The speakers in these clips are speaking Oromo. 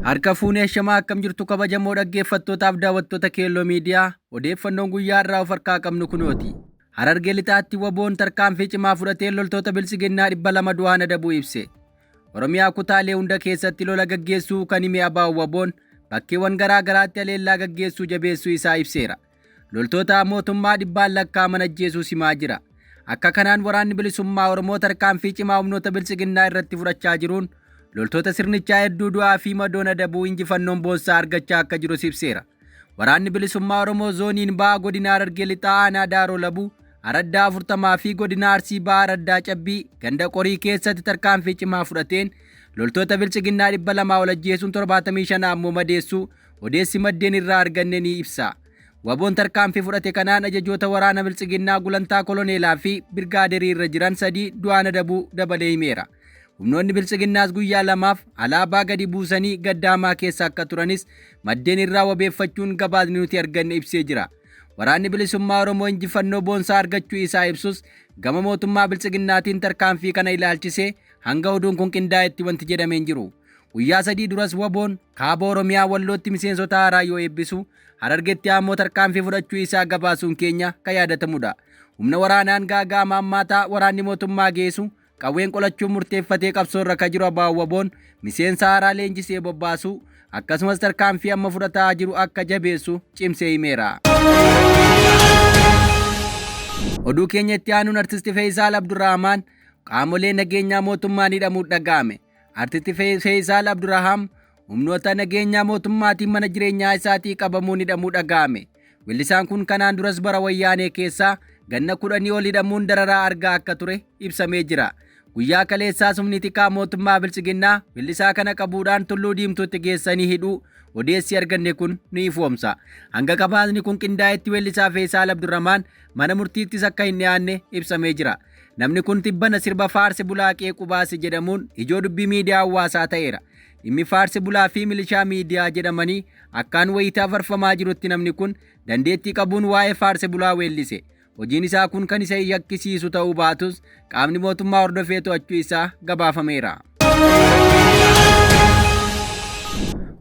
Harka fuunee shamaa akkam jirtu kabajamoo dhaggeeffattootaaf daawwattoota Keelloo Miidiyaa odeeffannoon guyyaa irraa of harkaa qabnu kunooti. Harargee lixaatti waboon tarkaanfii cimaa fudhatee loltoota bilisiginnaa 200 du'aan adabuu ibse. Oromiyaa kutaalee hunda keessatti lola gaggeessuu kan hime ABO waboon bakkeewwan garaa garaatti haleellaa gaggeessuu jabeessuu isaa ibseera. Loltoota mootummaa dhibbaan lakkaa'aman ajjeesuu himaa jira. Akka kanaan waraanni bilisummaa Oromoo tarkaanfii cimaa humnoota bilisiginnaa irratti fudhachaa jiruun loltoota sirnichaa hedduu du'aa fi madoon adabuu injifannoon boonsaa argachaa akka jiru ibseera. Waraanni bilisummaa Oromoo zooniin ba'aa godina Harargee lixaa aanaa Daaroo Labuu, Araddaa 40 fi godina Arsii ba'aa Araddaa Cabbii ganda qorii keessatti tarkaanfii cimaa fudhateen loltoota bilisiginnaa 200 ol ajjeesuun 75 ammoo madeessuu odeessi maddeen irraa arganne ni ibsa. Waboon tarkaanfii fudhate kanaan ajajoota waraana bilisiginnaa gulantaa koloneelaa fi birgaaderii irra jiran 3 du'aan adabuu dabalee himeera. Humnoonni bilisiginnaas guyyaa lamaaf alaabaa gadi buusanii gaddaamaa keessa akka turanis maddeen irraa wabeeffachuun gabaasni nuti arganne ibsee jira. Waraanni bilisummaa Oromoo injifannoo boonsaa argachuu isaa ibsus gama mootummaa bilisiginnaatiin tarkaanfii kana ilaalchisee hanga oduun kun qindaa'etti wanti jedhameen jiru. Guyyaa 3 duras waboon kaaba Oromiyaa Wallootti miseensota haaraa yoo eebbisu Harargeetti ammoo tarkaanfii fudhachuu isaa gabaasuun keenya kan yaadatamudha. Humna waraanaan gaaga'ama hammaataa waraanni mootummaa geessu qawween qolachuun murteeffatee qabsoo irra kan jiru ABO waboon miseensa haaraa leenjisee bobbaasu akkasumas tarkaanfii amma fudhataa jiru akka jabeessu cimsee himeera. Oduu keenyatti aanuun artisti Feeyisaal Abdurrahmaan qaamolee nageenyaa mootummaan hidhamuun dhaga'ame. Artisti Feeyisaal Abdurrahmaan humnoota nageenyaa mootummaatiin mana jireenyaa isaatii qabamuun hidhamuu dhaga'ame. Weellisaan kun kanaan duras bara wayyaanee keessaa ganna 10 ol hidhamuun dararaa argaa akka ture ibsamee jira. Guyyaa kaleessaa humni tikaa mootummaa bilisiginnaa weellisaa kana qabuudhaan Tulluu Diimtuutti geessanii hidhuu odeessi arganne kun ni ifoomsa. Hanga gabaasni kun qindaa'etti weellisaa Feeyisaal Abdurrahmaan mana murtiittis akka hin dhiyaanne ibsamee jira. Namni kun tibbana sirba faarsi bulaa qeequu baase jedhamuun ijoo dubbii miidiyaa hawaasaa ta'eera. Dhimmi faarsi bulaa fi milishaa miidiyaa jedhamanii akkaan wayitaa farfamaa jirutti namni kun dandeettii qabuun waa'ee faarsi bulaa weellise. Hojiin isaa kun kan isa yakkisiisu ta'uu baatus qaamni mootummaa hordofee to'achuu isaa gabaafameera.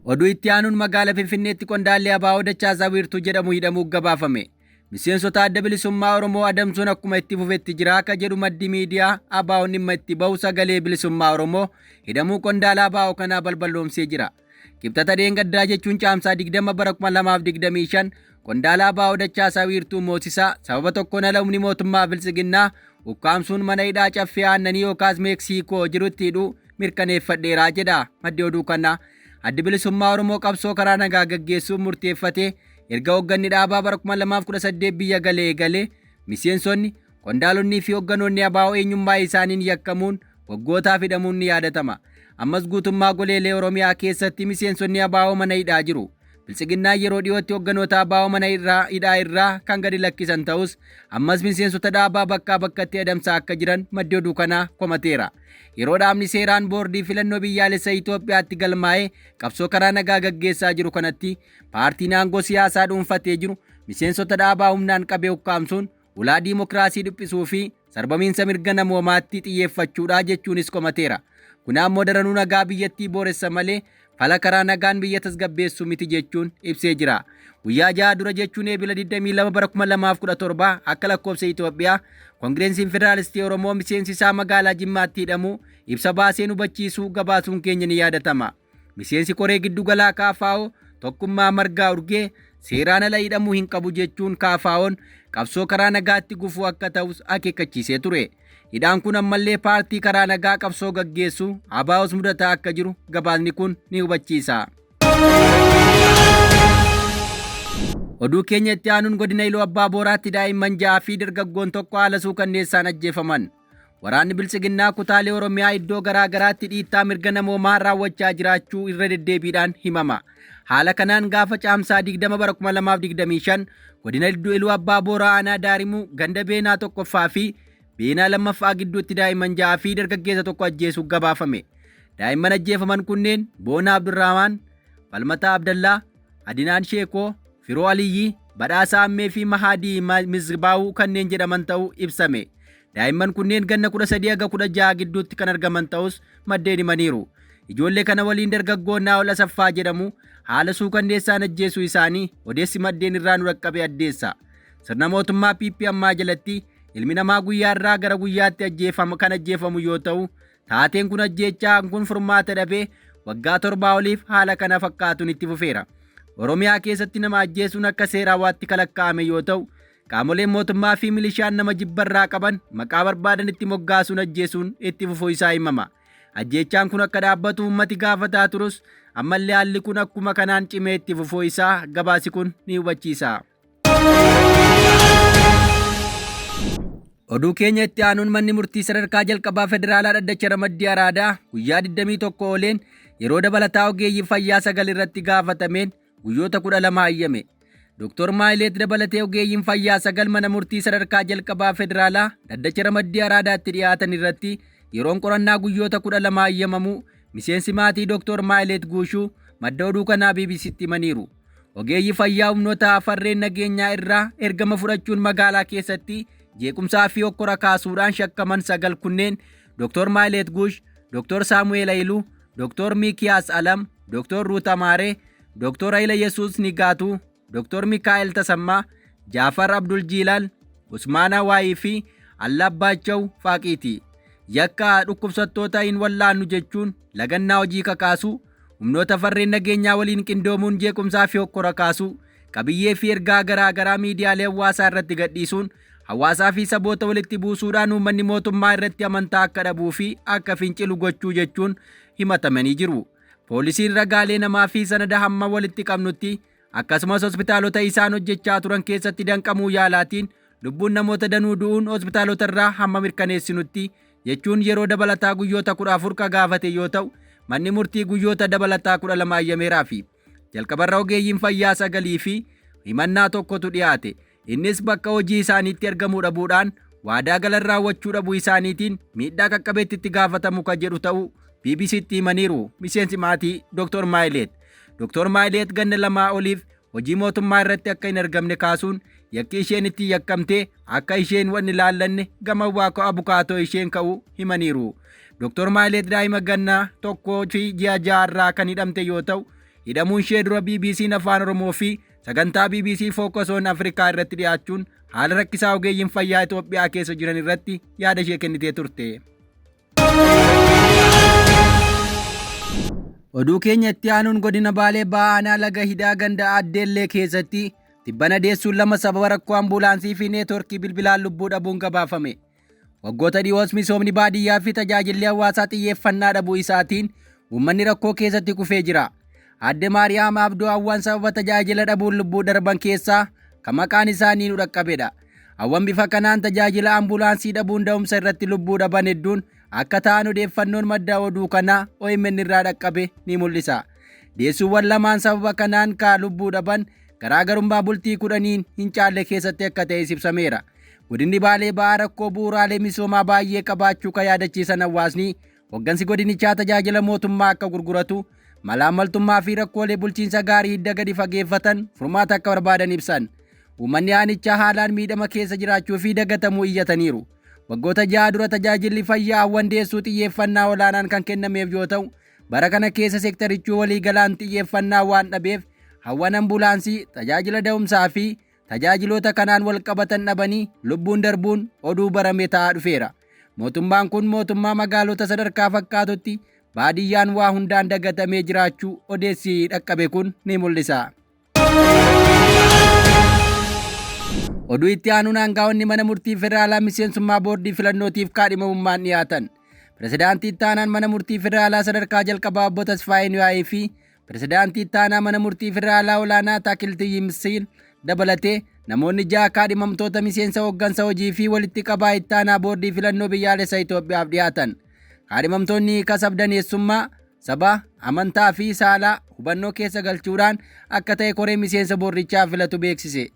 Oduu itti aanuun magaalaa Finfinneetti qondaallee ABO Dachaasaa Wiirtuu jedhamu hidhamuuf gabaafame. Miseensota adda bilisummaa Oromoo adamsuun akkuma itti fufetti jira akka jedhu maddi miidiyaa ABO'n dhimma itti bahu sagalee bilisummaa Oromoo hidhamuu qondaala ABO kanaa balballoomsee jira. Kibxata dheengaddaa jechuun caamsaa 20 bara 2025 qondaala ABO Dachaasaa Wiirtuu Moosisaa sababa tokkoon ala humni mootummaa bilisiginnaa ukkaamsuun mana hidhaa caffee aannanii yookaas Meeksikoo jirutti hidhuu mirkaneeffadheeraa jedha maddi oduu kanaa. Addi bilisummaa Oromoo qabsoo karaa nagaa gaggeessuun murteeffatee erga hoogganni dhaabaa bara 2018 biyya galee miseensonni qondaalonni fi hoogganoonni ABO eenyummaa isaaniin yakkamuun waggootaaf hidhamuun ni yaadatama. Ammas guutummaa goleelee Oromiyaa keessatti miseensonni ABO mana hidhaa jiru. Bilisiginnaan yeroo dhiyootti hoogganoota ABO mana hidhaa irraa kan gadi lakkisan ta'us ammas miseensota dhaabaa bakkaa bakkatti adamsaa akka jiran maddi oduu kanaa komateera. Yeroo dhaabni seeraan boordii filannoo biyyaalessa Itoophiyaatti galmaa'ee qabsoo karaa nagaa gaggeessaa jiru kanatti paartiin aangoo siyaasaa dhuunfatee jiru miseensota dhaabaa humnaan qabee ukkaamsuun ulaa diimokiraasii dhiphisuu fi sarbamiinsa mirga namoomaatti xiyyeeffachuudha jechuunis komateera. Kun ammoo daranuu nagaa biyyattii booressa malee fala karaa nagaan biyya tasgabbeessuu miti jechuun ibsee jira. Guyyaa 6 dura jechuun eebila 22 bara 2017 akka lakkoofsa Itoophiyaa Koongireensiin Federaalistii Oromoo miseensi isaa magaalaa Jimmaatti hidhamuu ibsa baaseen hubachiisuu gabaasuun keenya ni yaadatama. Miseensi koree giddugalaa KFO Tokkummaa Margaa Urgee seeraan ala hidhamuu hin qabu jechuun KFO'n qabsoo karaa nagaatti gufuu akka ta'us akeekkachiisee ture. Hidhaan kun ammallee paartii karaa nagaa qabsoo gaggeessu ABO's mudataa akka jiru gabaasni kun ni hubachiisa. Oduu keenya itti aanuun godina Iluu Abbaa Booraatti daa'imman 6 fi dargaggoon tokko haala suukanneessaan ajjeefaman. Waraanni bilisiginnaa kutaalee Oromiyaa iddoo garaa garaatti dhiittaa mirga namoomaa raawwachaa jiraachuu irra deddeebiidhaan himama. Haala kanaan gaafa caamsaa 20 bara 2025 godina Iluu Abbaa Booraa aanaa Daarimuu ganda Beenaa tokkoffaa fi Beenaa lammaffaa gidduutti daa'imman 6 fi dargaggeessa tokko ajjeesuuf gabaafame. Daa'imman ajjeefaman kunneen Boonaa Abdurrahmaan, Falmataa Abdallaa, Adinaan Sheekoo, Firoo Aliyyi, Badhaasaa Ammee fi Mahadii Mizbaawuu kanneen jedhaman ta'uu ibsame. Daa'imman kunneen ganna 13 hanga 16 gidduutti kan argaman ta'us maddeen himaniiru. Ijoollee kana waliin dargaggoon Naa'ol Asaffaa jedhamu haala suukanneessaan ajjeesuu isaanii odeessi maddeen irraa nu dhaqqabe addeessa. Sirna mootummaa PP ammaa jalatti ilmi namaa guyyaa irraa gara guyyaatti kan ajjeefamu yoo ta'u, taateen kun ajjeechaan kun furmaata dhabee waggaa 7 oliif haala kana fakkaatuun itti fufeera. Oromiyaa keessatti nama ajjeesuun akka seeraatti kalaqaame yoo ta'u, qaamoleen mootummaa fi milishaan nama jibbarraa qaban maqaa barbaadan itti moggaasuun ajjeesuun itti fufuu isaa himama. Ajjeechaan kun akka dhaabbatu uummati gaafataa turus ammallee haalli kun akkuma kanaan cimee itti fufuu isaa gabaasi kun ni hubachiisa. Oduu keenya itti aanuun manni murtii sadarkaa jalqabaa federaalaa dhaddacha ramaddii araadaa guyyaa 21 ooleen yeroo dabalataa ogeeyyii fayyaa 9 irratti gaafatameen guyyoota 12 hayyame. Dr. Maayileet dabalatee ogeeyyiin fayyaa 9 mana murtii sadarkaa jalqabaa federaalaa dhaddacha ramaddii araadaatti dhiyaatan irratti yeroon qorannaa guyyoota 12 hayyamamu miseensi maatii Dr. Maayileet Guushuu madda oduu kanaa BBC'tti himaniiru. Ogeeyyii fayyaa humnoota farreen nageenyaa irraa ergama fudhachuun magaalaa keessatti jeequmsaa fi hokkora kaasuudhaan shakkaman 9 kunneen Dr. Maayileet Guush, Dr. Saamu'eel Ayiluu, Dr. Mikiyaas Alam, Dr. Ruut Amaaree, Dr. Hayila Yesuus Nigaatuu, Dr. Mikaa'el Tasammaa, Jaafar Abdul Jilaal, Usmaana Waayii fi Allabbaachau Faaqiiti. Yakka dhukkubsattoota hin wallaannu jechuun lagannaa hojii kakaasuu, humnoota farreen nageenyaa waliin qindoomuun jeequmsaa fi hokkora kaasuu, qabiyyee fi ergaa garaagaraa miidiyaalee hawaasaa irratti gadhiisuun hawaasaa fi saboota walitti buusuudhaan uummanni mootummaa irratti amantaa akka dhabuu fi akka fincilu gochuu jechuun himatamanii jiru. Poolisiin ragaalee namaa fi sanada hamma walitti qabnutti akkasumas hospitaalota isaan hojjechaa turan keessatti danqamuu yaalaatiin lubbuun namoota danuu du'uun hospitaalota irraa hamma mirkaneessinutti jechuun yeroo dabalataa guyyoota 14 gaafate yoo ta'u, manni murtii guyyoota dabalataa 12 hayyameeraa fi jalqabarra ogeeyyiin fayyaa 9 fi himannaa tokkotu dhiyaate. Innis bakka hojii isaaniitti argamuu dhabuudhaan waadaa galan raawwachuu dhabuu isaaniitiin miidhaa qaqqabeetti itti gaafatamu kan jedhu ta'uu BBC'tti himaniiru miseensi maatii Dr. Maayileet. Dr. Maayileet ganna 2 oliif hojii mootummaa irratti akka hin argamne kaasuun yakki isheen itti yakkamtee akka isheen waan ilaallanne gama waaqa abukaatoo isheen ka'uu himaniiru. Dr. Maayileet daa'ima ganna 1 fi ji'a 6 irraa kan hidhamte yoo ta'u, hidhamuun ishee dura BBC'n afaan Oromoo fi sagantaa BBC Focus on Africa irratti dhiyaachuun haala rakkisaa ogeeyyiin fayyaa Itoophiyaa keessa jiran irratti yaada ishee kennitee turte. Oduu keenya itti aanuun godina Baalee Baanaa laga hidhaa ganda Addeellee keessatti tibbana deessuun 2 sababa rakkoo ambulaansii fi neetworkii bilbilaan lubbuu dhabuun gabaafame. Waggoota dhiyoos misoomni baadiyyaa fi tajaajilli hawaasaa xiyyeeffannaa dhabuu isaatiin uummanni rakkoo keessatti kufee jira. Adde Maariyaam Abdoo Awwaan sababa tajaajila dhabuun lubbuu darban keessaa kan maqaan isaanii nu dhaqqabedha. Awwaan bifa kanaan tajaajila ambulaansii dhabuun da'umsa irratti lubbuu dhaban hedduun akka ta'an odeeffannoon madda oduu kanaa OMN irraa dhaqqabe ni mul'isa. Deessuuwwan lamaan sababa kanaan ka lubbuu dhaban garaagarummaa bultii 10 hin caalle keessatti akka ta'e ibsameera. Godinni Baalee Ba'aa rakkoo bu'uuraalee misoomaa baay'ee qabaachuu kan yaadachiisan hawaasni hoggansi godinichaa tajaajila mootummaa akka gurguratu malaamaltummaa fi rakkoolee bulchiinsa gaarii hidda gadi fageeffatan furmaata akka barbaadan ibsan. Uummanni aanichaa haalaan miidhama keessa jiraachuu fi dagatamuu iyyataniiru. Waggoota 6 dura tajaajilli fayyaa Awwaan deessuu xiyyeeffannaa olaanaan kan kennameef yoo ta'u, bara kana keessa seektarichuu walii galaan xiyyeeffannaa waan dhabeef Awwaan ambulaansii tajaajila da'umsaa fi tajaajiloota kanaan wal qabatan dhabanii lubbuun darbuun oduu barame ta'aa dhufeera. Mootummaan kun mootummaa magaalota sadarkaa fakkaatutti baadiyyaan waa hundaan dagatamee jiraachuu odeessi dhaqqabe kun ni mul'isa. Oduu itti aanuun aangaa'onni mana murtii federaalaa miseensummaa boordii filannootiif kaadhimamummaan dhiyaatan. Pirezidaantii itti aanaan mana murtii federaalaa sadarkaa jalqabaa obbo Tasfaayee Nuyaayii fi pirezidaantii itti aanaa mana murtii federaalaa olaanaa Taakiltii Yimsiin dabalatee namoonni 6 kaadhimamtoota miseensa hooggansa hojii fi walitti qabaa itti aanaa boordii filannoo biyyaalessaa Itoophiyaaf dhiyaatan. Kaadhimamtoonni kasabdaneessummaa, saba, amantaa fi saalaa hubannoo keessa galchuudhaan akka ta'e koree miseensa boordichaa filatu beeksise.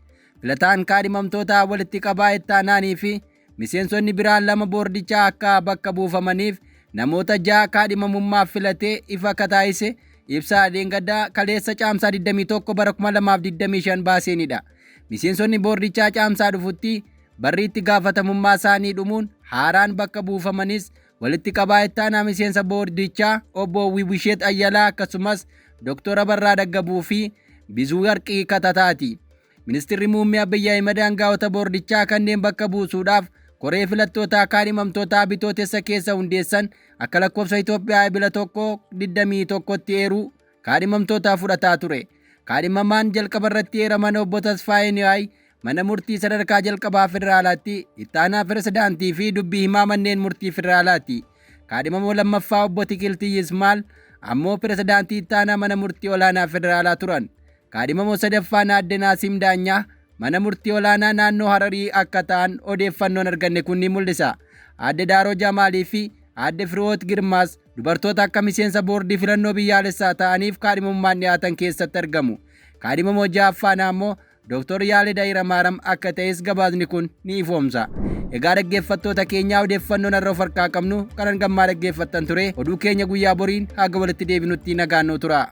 Filataan kaadhimamtoota walitti qabaa itti aanaanii fi miseensonni biraan 2 boordichaa akka bakka buufamaniif namoota 6 kaadhimamummaaf filatee ifa kataayise ibsaa Deengaddaa kaleessa caamsaa 21 bara 2025 baaseenidha. Miseensonni boordichaa caamsaa dhufutti barri itti gaafatamummaa isaanii dhumuun haaraan bakka buufamanis walitti qabaa itti aanaa miseensa boordichaa obbo Wibisheet Ayyalaa akkasumas Dr. Abarraa Daggabuu fi Bizuu Warqii Katataati. Ministeerri muummee Abiyyi Ahimad aangaa'ota boordichaa kanneen bakka buusuudhaaf koree filattootaa kaadhimamtoota bitootessa keessa hundeessan akka lakkoofsa Itoophiyaa Ebila 1/21tti eeruu kaadhimamtoota fudhataa ture. Kaadhimamaan jalqaba irratti eeraman obbo Tasfaayee Niyaay mana murtii sadarkaa jalqabaa federaalaatti itti aanaa pirezidaantii fi dubbii himaa manneen murtii federaalaati. Kaadhimamoo lammaffaa obbo Tikiltii Yismaal ammoo pirezidaantii itti aanaa mana murtii olaanaa federaalaa turan. Kaadhimamoo sadaffaan Aadde Naasiim Daanyaa mana murtii olaanaa naannoo Hararii akka ta'an odeeffannoon arganne kun ni mul'isa. Aadde Daaroo Jamaalii fi Aadde Firiwoot Girmaas dubartoota akka miseensa boordii filannoo biyyaalessaa ta'aniif kaadhimamummaan dhiyaatan keessatti argamu. Kaadhimamoo ja'affaan ammoo Dr. Yaalid Hayilamaariyaam akka ta'es gabaasni kun ni ifoomsa. Egaa dhaggeeffattoota keenyaa odeeffannoon irra of harkaa qabnu kanan gammaa dhaggeeffattan ture. Oduu keenya guyyaa boriin haga walitti deebinutti nagaan nu tura.